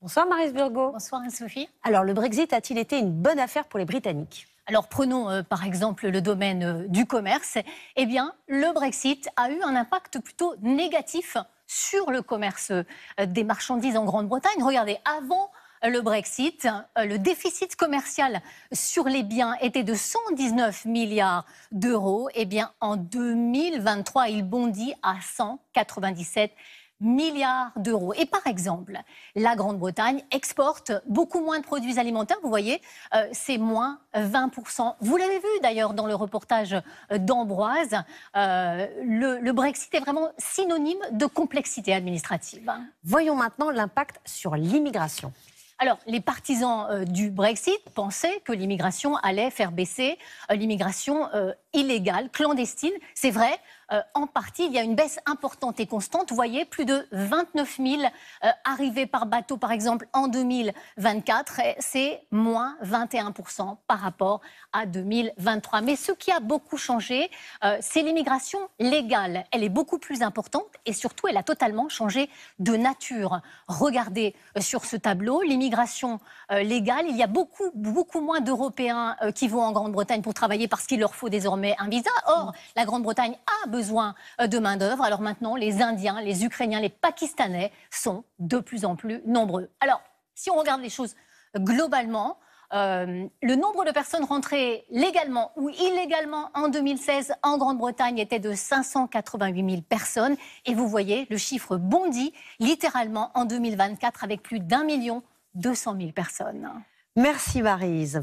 Bonsoir Maryse Burgot. Bonsoir Anne-Sophie. Alors le Brexit a-t-il été une bonne affaire pour les Britanniques? Alors prenons par exemple le domaine du commerce. Eh bien, le Brexit a eu un impact plutôt négatif sur le commerce des marchandises en Grande-Bretagne. Regardez, avant le Brexit, le déficit commercial sur les biens était de 119 milliards d'euros. Eh bien, en 2023, il bondit à 197 milliards d'euros. Et par exemple, la Grande-Bretagne exporte beaucoup moins de produits alimentaires. Vous voyez, c'est moins 20%. Vous l'avez vu d'ailleurs dans le reportage d'Ambroise. Le Brexit est vraiment synonyme de complexité administrative. Voyons maintenant l'impact sur l'immigration. Alors, les partisans du Brexit pensaient que l'immigration allait faire baisser l'immigration illégale, clandestine. C'est vrai, en partie, il y a une baisse importante et constante. Vous voyez, plus de 29 000 arrivées par bateau, par exemple, en 2024. C'est moins 21% par rapport à 2023. Mais ce qui a beaucoup changé, c'est l'immigration légale. Elle est beaucoup plus importante et surtout, elle a totalement changé de nature. Regardez sur ce tableau, l'immigration légale, il y a beaucoup moins d'Européens qui vont en Grande-Bretagne pour travailler parce qu'il leur faut désormais un visa. Or, la Grande-Bretagne a besoin de main-d'œuvre. Alors maintenant, les Indiens, les Ukrainiens, les Pakistanais sont de plus en plus nombreux. Alors, si on regarde les choses globalement, le nombre de personnes rentrées légalement ou illégalement en 2016 en Grande-Bretagne était de 588 000 personnes. Et vous voyez, le chiffre bondit littéralement en 2024 avec plus d'1 200 000 personnes. Merci Maryse.